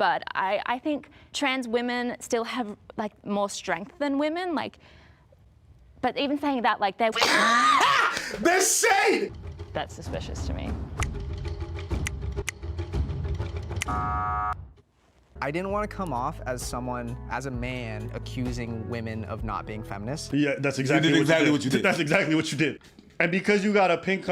but I think trans women still have like more strength than women. Like, but even saying that, like they're The shade! That's suspicious to me. I didn't want to come off as someone, as a man, accusing women of not being feminists. Yeah, that's exactly, what you did. That's exactly what you did. And because you got a pink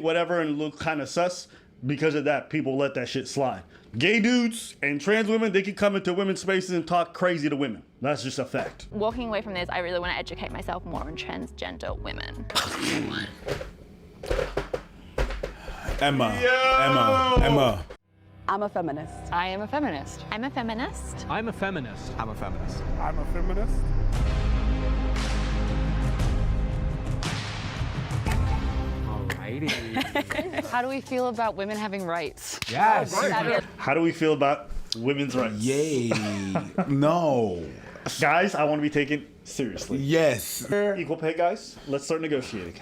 whatever and look kind of sus, because of that, people let that shit slide. Gay dudes and trans women, they can come into women's spaces and talk crazy to women. That's just a fact. Walking away from this, I really want to educate myself more on transgender women. Emma. I'm a feminist. I am a feminist. I'm a feminist. I'm a feminist. I'm a feminist. I'm a feminist. Alrighty. How do we feel about women having rights? Yes. How do we feel about women's rights? Yay. No. Guys, I want to be taken seriously. Yes. Equal pay, guys. Let's start negotiating.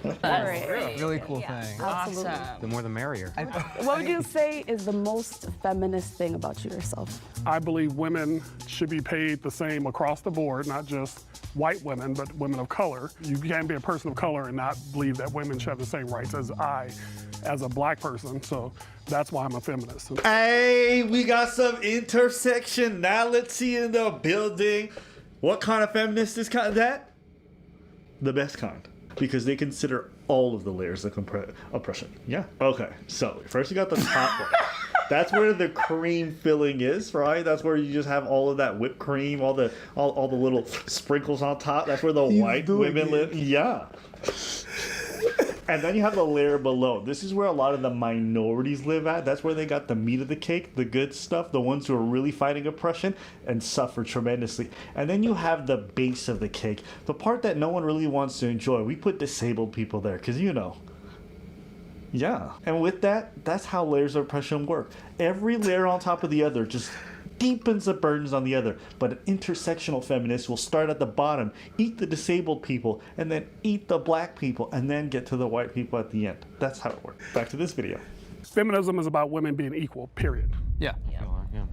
Really cool thing. Absolutely. The more the merrier. What would you say is the most feminist thing about yourself? I believe women should be paid the same across the board, not just white women, but women of color. You can't be a person of color and not believe that women should have the same rights as I, as a black person. So that's why I'm a feminist. Hey, we got some intersectionality in the building. What kind of feminist is that? The best kind. Because they consider all of the layers of oppression. Yeah. Okay. So first you got the top layer. That's where the cream filling is, right? That's where you just have all of that whipped cream, all the little sprinkles on top. That's where the white women live. Yeah. And then you have the layer below. This is where a lot of the minorities live at. That's where they got the meat of the cake, the good stuff, the ones who are really fighting oppression and suffer tremendously. And then you have the base of the cake, the part that no one really wants to enjoy. We put disabled people there because, you know. Yeah. And with that, that's how layers of oppression work. Every layer on top of the other just deepens the burdens on the other. But an intersectional feminist will start at the bottom, eat the disabled people, and then eat the black people, and then get to the white people at the end. That's how it works. Back to this video. Feminism is about women being equal, period. Yeah.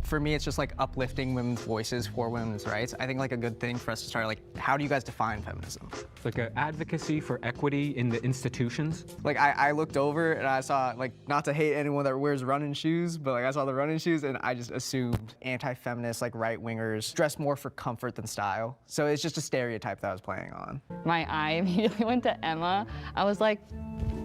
For me, it's just like uplifting women's voices for women's rights. I think like a good thing for us to start, like, how do you guys define feminism? It's like an advocacy for equity in the institutions. Like I looked over and I saw, like, not to hate anyone that wears running shoes, but like I saw the running shoes and I just assumed anti-feminists, like right-wingers, dress more for comfort than style. So it's just a stereotype that I was playing on. My eye immediately went to Emma. I was like,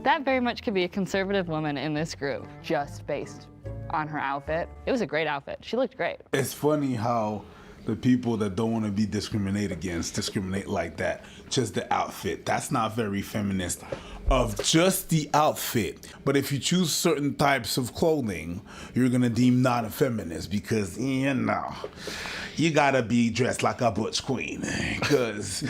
that very much could be a conservative woman in this group, just based on her outfit. It was a great outfit. She looked great. It's funny how the people that don't want to be discriminated against discriminate like that. Just the outfit. That's not very feminist of just the outfit. But if you choose certain types of clothing, you're going to deem not a feminist because, you know, you got to be dressed like a butch queen. Because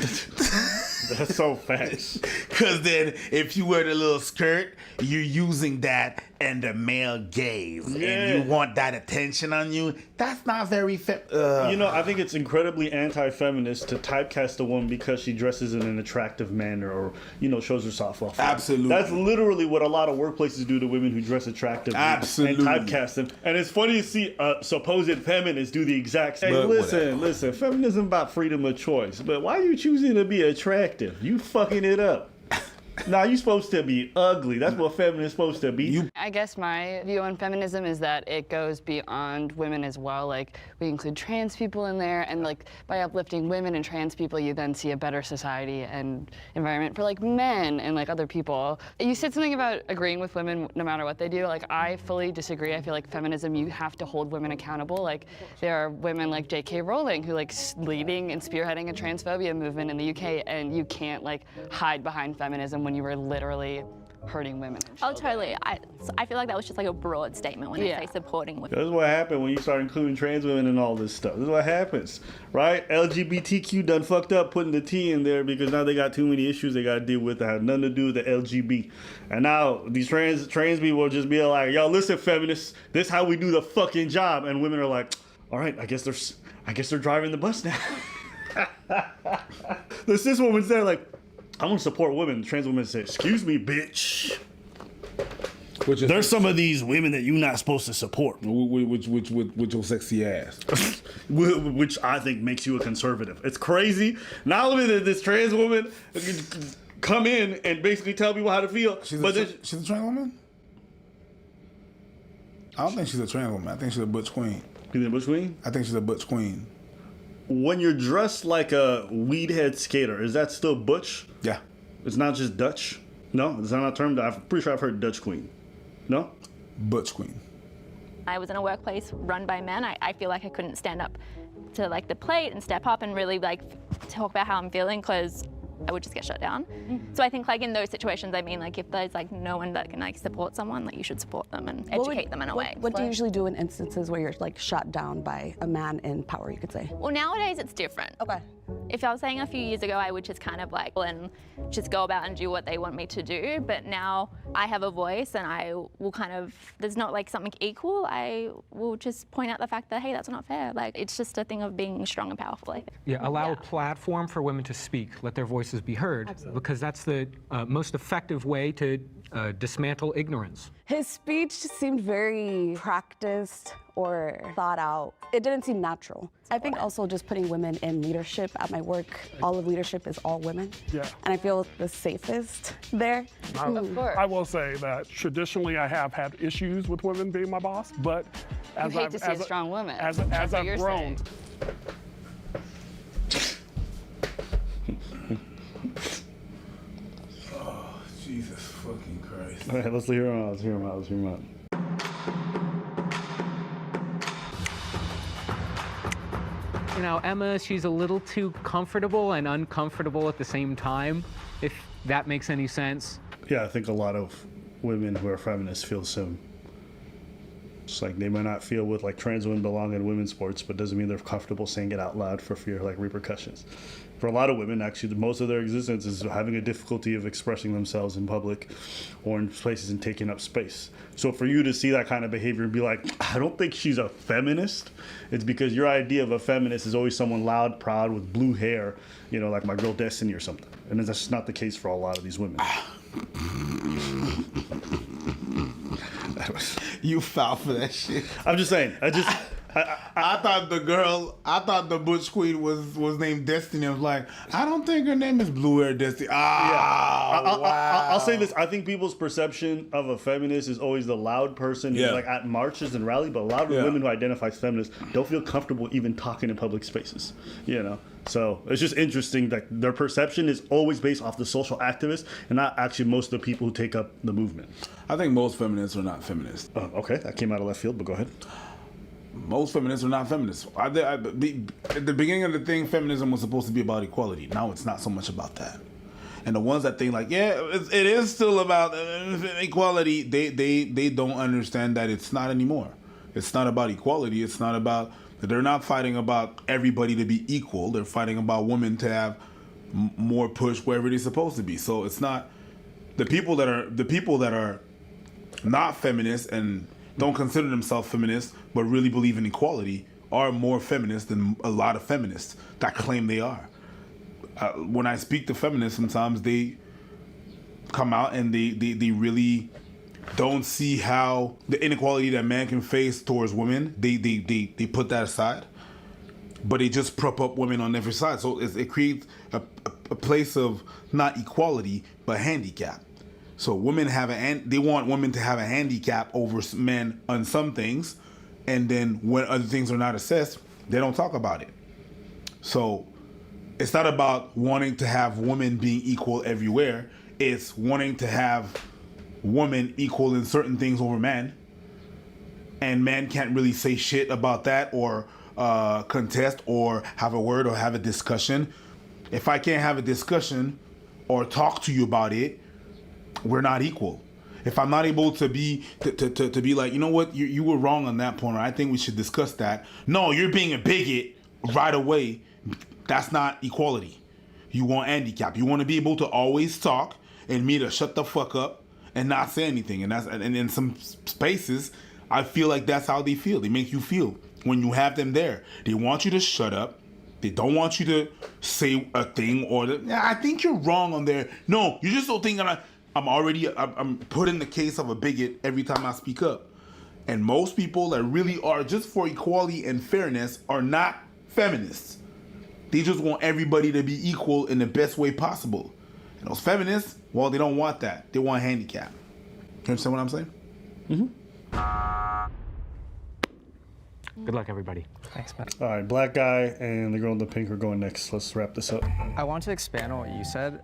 That's so fast. Because then if you wear the little skirt, you're using that in the male gaze. Yeah. And you want that attention on you. That's not very You know, I think it's incredibly anti-feminist to typecast a woman because she dresses in an attractive manner or, you know, shows her soft off. Absolutely. That's literally what a lot of workplaces do to women who dress attractively. Absolutely. And typecast them. And it's funny to see supposed feminists do the exact same. Hey, But listen, feminism about freedom of choice. But why are you choosing to be attractive? You fucking it up. Nah, you're supposed to be ugly. That's what feminists supposed to be. I guess my view on feminism is that it goes beyond women as well. Like, we include trans people in there, and like, by uplifting women and trans people, you then see a better society and environment for like men and like other people. You said something about agreeing with women no matter what they do. Like, I fully disagree. I feel like feminism, you have to hold women accountable. Like, there are women like J.K. Rowling who like leading and spearheading a transphobia movement in the UK, and you can't like hide behind feminism when you were literally hurting women. Oh, totally. I feel like that was just like a broad statement when they say supporting women. This is what happened when you start including trans women and all this stuff. This is what happens, right? LGBTQ done fucked up putting the T in there because now they got too many issues they got to deal with that have nothing to do with the LGB. And now these trans people will just be like, yo, listen, feminists, this is how we do the fucking job. And women are like, all right, I guess they're driving the bus now. The cis woman's there like, I want to support women. Trans women say, excuse me, bitch. Which is There's some of these women that you're not supposed to support, which your sexy ass. which I think makes you a conservative. It's crazy. Not only did this trans woman come in and basically tell people how to feel, She's but a trans woman? I don't think she's a trans woman. I think she's a butch queen. you think Bush Queen? I think she's a butch queen. When you're dressed like a weed head skater, is that still butch? Yeah. It's not just Dutch? No, it's not a term. I'm pretty sure I've heard Dutch Queen. No? Butch queen. I was in a workplace run by men. I feel like I couldn't stand up to like the plate and step up and really like talk about how I'm feeling because I would just get shut down. So I think like in those situations, I mean like if there's like no one that can like support someone, like you should support them and educate them in a way. What do you usually do in instances where you're like shot down by a man in power, you could say? Well, nowadays it's different. Okay. If I was saying a few years ago, I would just kind of like and just go about and do what they want me to do. But now I have a voice and I will kind of, there's not like something equal. I will just point out the fact that, hey, that's not fair. Like it's just a thing of being strong and powerful, I think. Yeah, allow a platform for women to speak, let their voices be heard, because that's the most effective way to dismantle ignorance. His speech seemed very practiced or thought out. It didn't seem natural. I think also just putting women in leadership at my work, all of leadership is all women. Yeah. And I feel the safest there. Of course. I will say that traditionally I have had issues with women being my boss, but as hate I've to see a strong woman. as That's what I've you're grown, Jesus fucking Christ. All right, let's hear him out. Let's hear him out. Let's hear him out. You know, Emma, she's a little too comfortable and uncomfortable at the same time, if that makes any sense. Yeah, I think a lot of women who are feminists feel sim. It's like they might not feel with like trans women belong in women's sports, but doesn't mean they're comfortable saying it out loud for fear of like repercussions. For a lot of women, actually, most of their existence is having a difficulty of expressing themselves in public or in places and taking up space. So for you to see that kind of behavior and be like, I don't think she's a feminist, it's because your idea of a feminist is always someone loud, proud, with blue hair, you know, like my girl Destiny or something. And that's just not the case for a lot of these women. You foul for that shit. I'm just saying. I thought the butch queen was named Destiny. I was like, I don't think her name is Blue Hair Destiny. Wow. I'll say this. I think people's perception of a feminist is always the loud person who's like at marches and rallies, but a lot of women who identify as feminists don't feel comfortable even talking in public spaces, you know? So it's just interesting that their perception is always based off the social activists and not actually most of the people who take up the movement. I think most feminists are not feminists. Okay, that came out of left field, but go ahead. Most feminists are not feminists. At the beginning of the thing, feminism was supposed to be about equality. Now it's not so much about that. And the ones that think like, yeah, it is still about equality, they don't understand that it's not anymore. It's not about equality. It's not about, they're not fighting about everybody to be equal. They're fighting about women to have more push wherever they're supposed to be. So it's not the people that are not feminists and don't consider themselves feminists, but really believe in equality, are more feminist than a lot of feminists that claim they are. When I speak to feminists, sometimes they come out and they really don't see how the inequality that man can face towards women, they put that aside, but they just prop up women on every side. So it creates a place of not equality, but handicap. So they want women to have a handicap over men on some things, and then when other things are not assessed, they don't talk about it. So it's not about wanting to have women being equal everywhere. It's wanting to have women equal in certain things over men, and men can't really say shit about that or contest or have a word or have a discussion. If I can't have a discussion or talk to you about it, we're not equal. If I'm not able to be like, you know what, you were wrong on that point, or I think we should discuss that. No, you're being a bigot right away. That's not equality. You want handicap. You want to be able to always talk and me to shut the fuck up and not say anything. And in some spaces, I feel like that's how they feel. They make you feel when you have them there. They want you to shut up. They don't want you to say a thing I think you're wrong on there. No, you just don't think I'm putting the case of a bigot every time I speak up. And most people that really are just for equality and fairness are not feminists. They just want everybody to be equal in the best way possible. And those feminists, well, they don't want that. They want handicap. You understand what I'm saying? Good luck, everybody. Thanks, man. All right, black guy and the girl in the pink are going next. Let's wrap this up. I want to expand on what you said.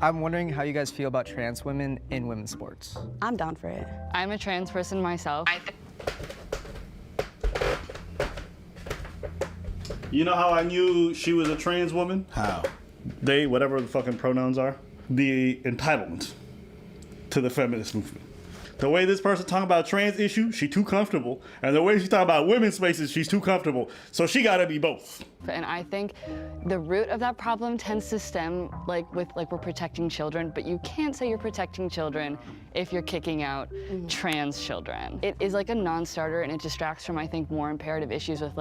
I'm wondering how you guys feel about trans women in women's sports. I'm down for it. I'm a trans person myself. You know how I knew she was a trans woman? How? They, whatever the fucking pronouns are, the entitlement to the feminist movement. The way this person talking about trans issue, she too comfortable. And the way she talking about women's spaces, she's too comfortable. So she gotta be both. And I think the root of that problem tends to stem with we're protecting children, but you can't say you're protecting children if you're kicking out trans children. It is like a non-starter, and it distracts from, I think, more imperative issues with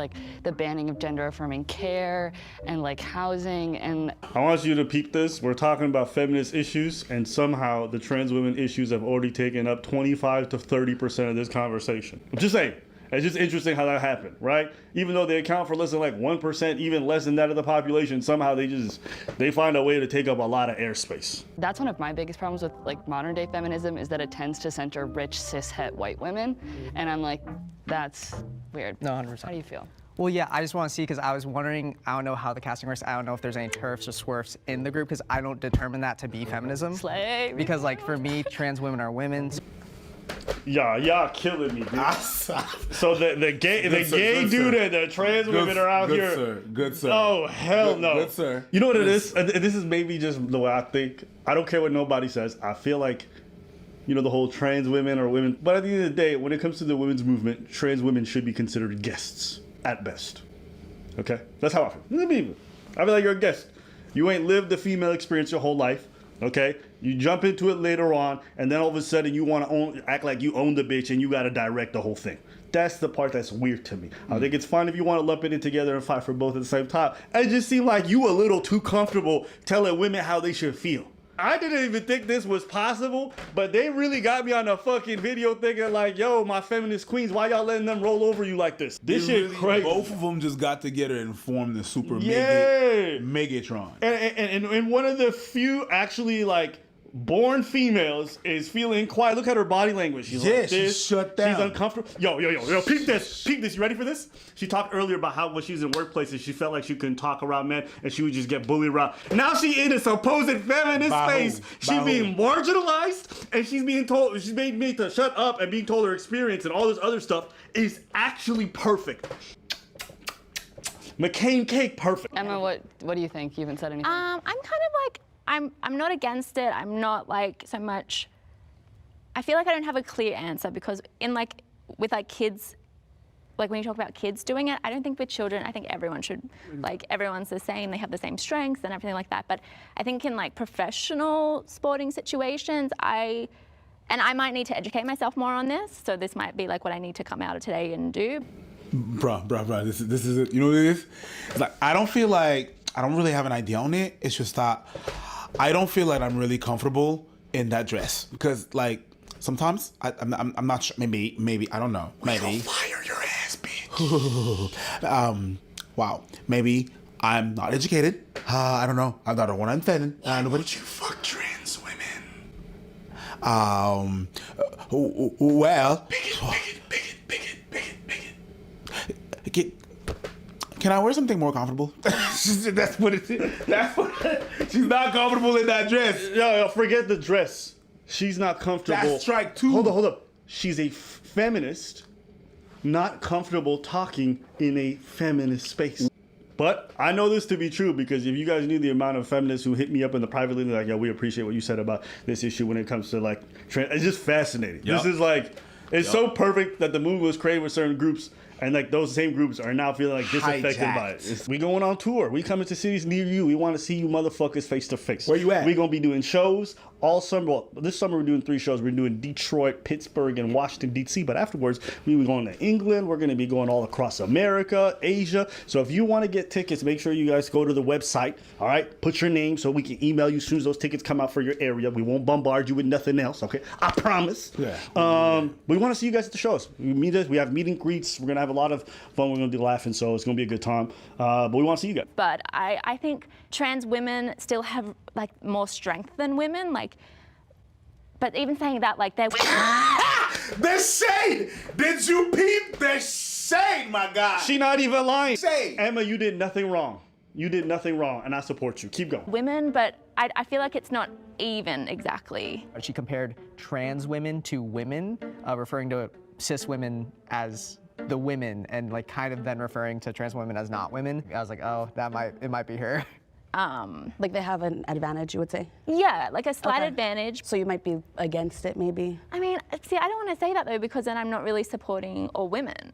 the banning of gender-affirming care and housing. And I want you to peep this. We're talking about feminist issues, and somehow the trans women issues have already taken up 25 to 30% of this conversation. I'm just saying. It's just interesting how that happened, right? Even though they account for less than 1%, even less than that of the population, somehow they find a way to take up a lot of airspace. that's one of my biggest problems with modern day feminism, is that it tends to center rich cis-het white women. And I'm like, that's weird. No, 100%. How do you feel? Well, yeah, I just want to see, because I was wondering, I don't know how the casting works. I don't know if there's any turfs or swerfs in the group, because I don't determine that to be feminism. Slay. Because for me, trans women are women. Y'all killing me, dude. So the gay dude and the trans women are out here. Sir. Good sir. Oh, hell no. Good sir. You know what it is? This is maybe just the way I think. I don't care what nobody says. I feel like, the whole trans women or women. But at the end of the day, when it comes to the women's movement, trans women should be considered guests at best. Okay? That's how I feel. I feel like you're a guest. You ain't lived the female experience your whole life. Okay? You jump into it later on, and then all of a sudden you want to act like you own the bitch and you got to direct the whole thing. That's the part that's weird to me. I think it's fine if you want to lump it in together and fight for both at the same time. It just seemed like you a little too comfortable telling women how they should feel. I didn't even think this was possible, but they really got me on a fucking video thinking yo, my feminist queens, why y'all letting them roll over you like this? This shit crazy. Both of them just got together and formed the super Megatron. And one of the few actually born females is feeling quiet. Look at her body language. She's like this. She's shut down. She's uncomfortable. Yo, peep this. You ready for this? She talked earlier about how when she was in workplaces, she felt like she couldn't talk around men and she would just get bullied around. Now she in a supposed feminist space. She's being marginalized and she's being made to shut up and being told her experience and all this other stuff is actually perfect. McCain cake perfect. Emma, what do you think? You haven't said anything. I'm kind of I'm not against it. I'm not so much. I feel like I don't have a clear answer because with kids, when you talk about kids doing it, I don't think with children, I think everyone should, everyone's the same. They have the same strengths and everything like that. But I think in professional sporting situations, I might need to educate myself more on this. So this might be what I need to come out of today and do. Bruh, this is it. You know what it is? It's I don't feel I don't really have an idea on it. It's just that I don't feel like I'm really comfortable in that dress because sometimes I'm not sure. Maybe I don't know. Maybe fire your ass, bitch. Wow. Maybe I'm not educated. I don't know. I don't want to offend nobody. Would you fuck trans women? Well. Bigot. Can I wear something more comfortable? That's what it is. She's not comfortable in that dress. Yo, forget the dress. She's not comfortable. That's strike two. Hold up. She's a feminist, not comfortable talking in a feminist space. But I know this to be true because if you guys knew the amount of feminists who hit me up in the privately, they're like, yo, we appreciate what you said about this issue when it comes to trans. It's just fascinating. Yep. This is it's so perfect that the movement was created with certain groups And like those same groups are now feeling like disaffected by it. We going on tour. We coming to cities near you. We want to see you motherfuckers face to face. Where you at? We gonna be doing shows all summer. Well, this summer we're doing 3 shows. We're doing Detroit, Pittsburgh, and Washington D.C. But afterwards we were going to England. We're gonna be going all across America, Asia. So if you want to get tickets, make sure you guys go to the website. All right, put your name so we can email you as soon as those tickets come out for your area. We won't bombard you with nothing else. Okay, I promise. Yeah. We want to see you guys at the shows. We meet us. We have meet and greets. We're gonna have a lot of fun. We're gonna be laughing, so it's gonna be a good time. But we want to see you guys. But I think trans women still have like more strength than women. Like, but even saying that, like they're The shade! Did you peep the shade, my guy? She not even lying. Shade. Emma, you did nothing wrong. You did nothing wrong, and I support you. Keep going. women, but I feel like it's not even exactly. She compared trans women to women, referring to cis women as the women, and like kind of then referring to trans women as not women. I was like, oh, it might be her. Like they have an advantage, you would say? Yeah, like a slight Okay. advantage. So you might be against it, maybe? I mean, see, I don't want to say that though, because then I'm not really supporting all women.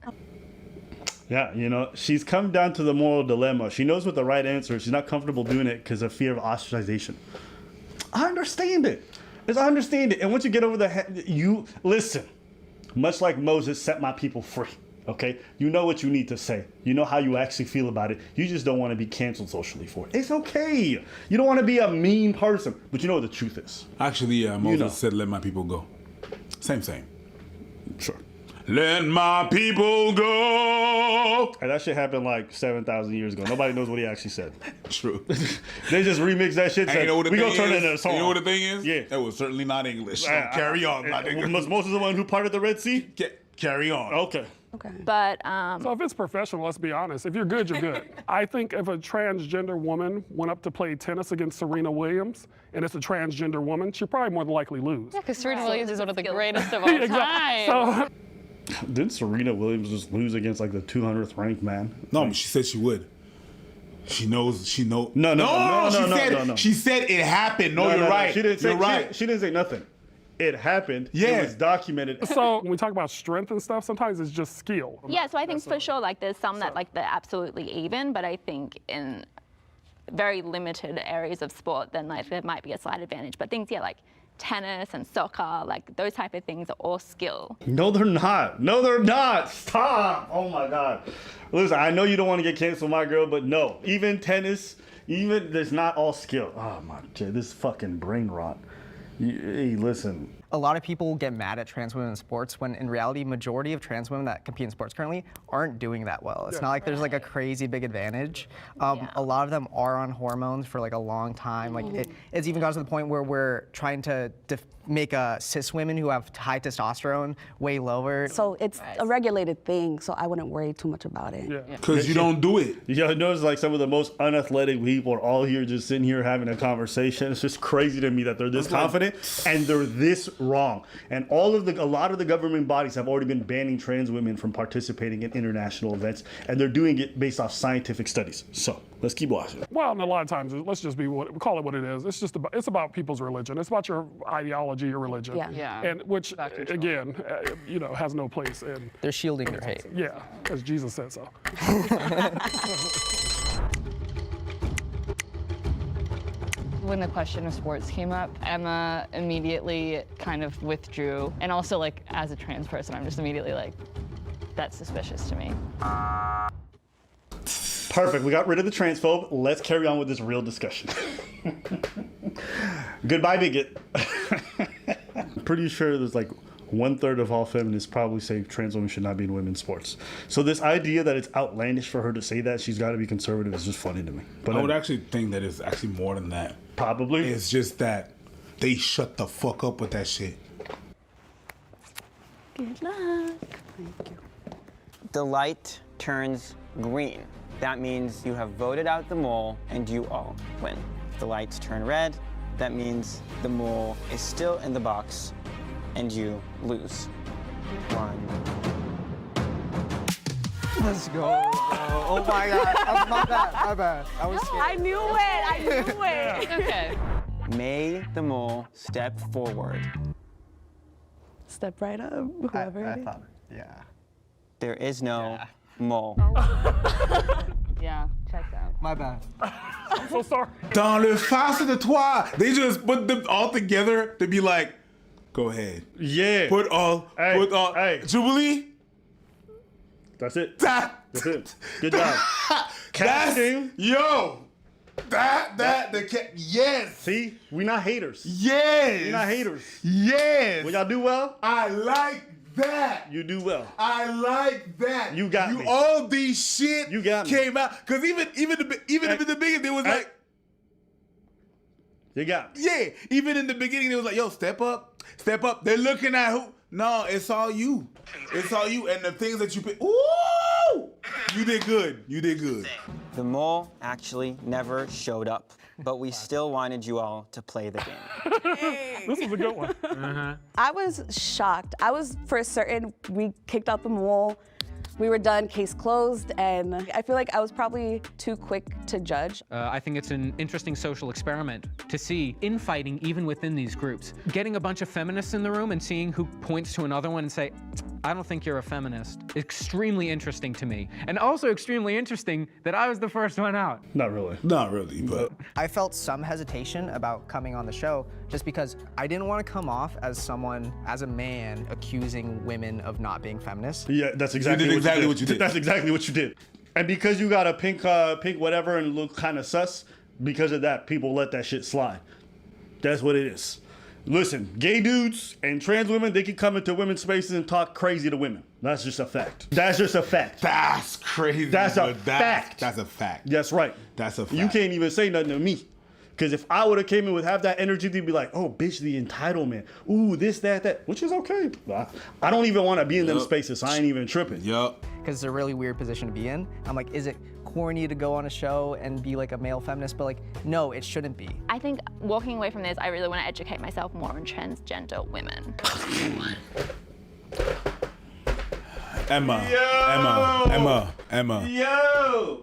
Yeah, you know, she's come down to the moral dilemma. She knows what the right answer is. She's not comfortable doing it because of fear of ostracization. I understand it. I understand it. And once you get over the head, you listen. Much like Moses set my people free. Okay, you know what you need to say. You know how you actually feel about it. You just don't want to be canceled socially for it. It's okay. You don't want to be a mean person, but you know what the truth is. Actually, Moses know. said, let my people go. Same. Sure. Let my people go. And that shit happened like 7,000 years ago. Nobody knows what he actually said. True. They just remixed that shit. And Said, you know what the we thing gonna turn it into a is? song. You know what the thing is? Yeah. That was certainly not English. So carry on, my nigga. Was Moses the one who parted the Red Sea? Carry on. Okay. Okay. But So if it's professional, let's be honest. If you're good, you're good. I think if a transgender woman went up to play tennis against Serena Williams, and it's a transgender woman, she'd probably more than likely lose. Yeah, because Serena Williams is one of the Skills. greatest of all time. Exactly. So Didn't Serena Williams just lose against like the 200th ranked man? No, but she said she would. She knows. No. She said it happened. No, you're right. She didn't say, you're right. She didn't say nothing. It happened. Yeah. It was documented. So when we talk about strength and stuff, sometimes it's just skill. yeah, so I think for sure, like there's some that like they're absolutely even, but I think in very limited areas of sport, then like there might be a slight advantage. But things, yeah, like tennis and soccer, like those type of things are all skill. No, they're not. No, they're not. Stop. Oh my God. Listen, I know you don't want to get canceled, my girl, but no. Even tennis, there's not all skill. Oh my God, this fucking brain rot. Hey, listen. A lot of people get mad at trans women in sports when in reality, majority of trans women that compete in sports currently aren't doing that well. It's not like there's like a crazy big advantage. A lot of them are on hormones for like a long time. Like it's even gotten to the point where we're trying to make cis women who have high testosterone way lower. So it's a regulated thing, so I wouldn't worry too much about it. Yeah. Because you don't do it. You notice like some of the most unathletic people are all here just sitting here having a conversation. It's just crazy to me that they're this confident and they're this wrong. And a lot of the government bodies have already been banning trans women from participating in international events, and they're doing it based off scientific studies. So let's keep watching. Well, and a lot of times, let's just call it what it is. It's about people's religion. It's about your ideology, your religion. Yeah. Yeah. And which, again, has no place in. They're shielding their hate. Yeah, as Jesus said so. When the question of sports came up, Emma immediately kind of withdrew. And also, like, as a trans person, I'm just immediately like, that's suspicious to me. Perfect. We got rid of the transphobe. Let's carry on with this real discussion. Goodbye, bigot. I'm pretty sure there's like 1/3 of all feminists probably say trans women should not be in women's sports. So this idea that it's outlandish for her to say that she's got to be conservative is just funny to me. But I would actually think that it's actually more than that. probably. It's just that they shut the fuck up with that shit. Good luck. The light turns green. That means you have voted out the mole and you all win. If the lights turn red, that means the mole is still in the box and you lose. 1. Let's go. Oh my God. My bad. I was scared. I knew it. Okay. May the mole step forward. Step right up, whoever it is. Yeah. There is no mole. Yeah, checks out. My bad. I'm so sorry. Dans le face de toi. They just put them all together to be like, go ahead. Yeah. Put all. Hey. Jubilee. That's it. That. That's it. Good job. That's Casting. yo. Yes. See, we not haters. Yes. We not haters. Yes. When y'all do well, I like that. you do well. I like that. You got me. All these shit You got me. came out because even in the beginning it was Hey. like, You got me. yeah. Even in the beginning it was like, yo, step up, step up. They're looking at who? No, it's all you. It's all you and the things that you pick. Ooh, you did good. You did good. The mole actually never showed up, but we still wanted you all to play the game. This is a good one. I was shocked. I was for certain we kicked out the mole. We were done, case closed, and I feel like I was probably too quick to judge. I think it's an interesting social experiment to see infighting even within these groups. Getting a bunch of feminists in the room and seeing who points to another one and say, I don't think you're a feminist. Extremely interesting to me. And also extremely interesting that I was the first one out. Not really. Not really, but I felt some hesitation about coming on the show just because I didn't want to come off as someone, as a man, accusing women of not being feminists. Yeah, that's exactly, what you did. That's exactly what you did. And because you got a pink whatever and look kind of sus, because of that, people let that shit slide. That's what it is. Listen, gay dudes and trans women, they can come into women's spaces and talk crazy to women. That's just a fact. That's just a fact. that's crazy. That's a but fact. That's a fact. That's right. That's a fact. You can't even say nothing to me. Because if I would have came in with half that energy, they'd be like, oh, bitch, the entitlement. Ooh, this, that, which is okay. I don't even want to be in them spaces, so I ain't even tripping. Yup. Because it's a really weird position to be in. I'm like, is it corny to go on a show and be like a male feminist? But like, no, it shouldn't be. I think walking away from this, I really want to educate myself more on transgender women. Emma. Yo!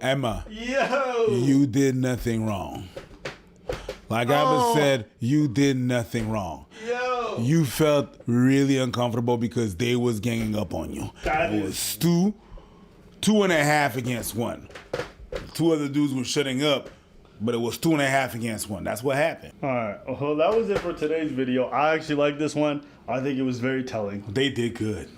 You did nothing wrong. Like Abba said, you did nothing wrong. Yo! You felt really uncomfortable because they was ganging up on you. It was two and a half against one. Two other dudes were shutting up, but it was 2.5 against 1. That's what happened. All right, well, that was it for today's video. I actually like this one. I think it was very telling. They did good.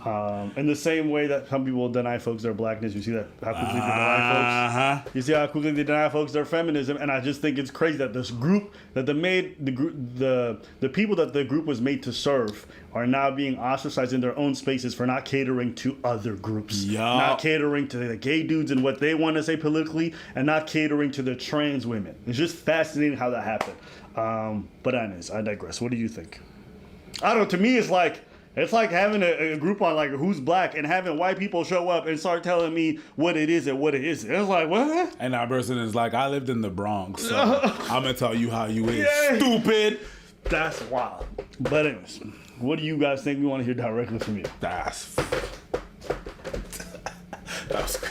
In the same way that some people deny folks their blackness, you see that how quickly they deny folks. You see how quickly they deny folks their feminism, and I just think it's crazy that this group that the people that the group was made to serve are now being ostracized in their own spaces for not catering to other groups, not catering to the gay dudes and what they want to say politically, and not catering to the trans women. It's just fascinating how that happened. But anyways, I digress. What do you think? I don't know. To me, it's like having a group on like Who's Black and having white people show up and start telling me what it is and what it isn't. It's like, what? And that person is like, I lived in the Bronx, so I'm gonna tell you how you is. Yeah. Stupid. That's wild. But anyways, what do you guys think? We want to hear directly from you. That was good.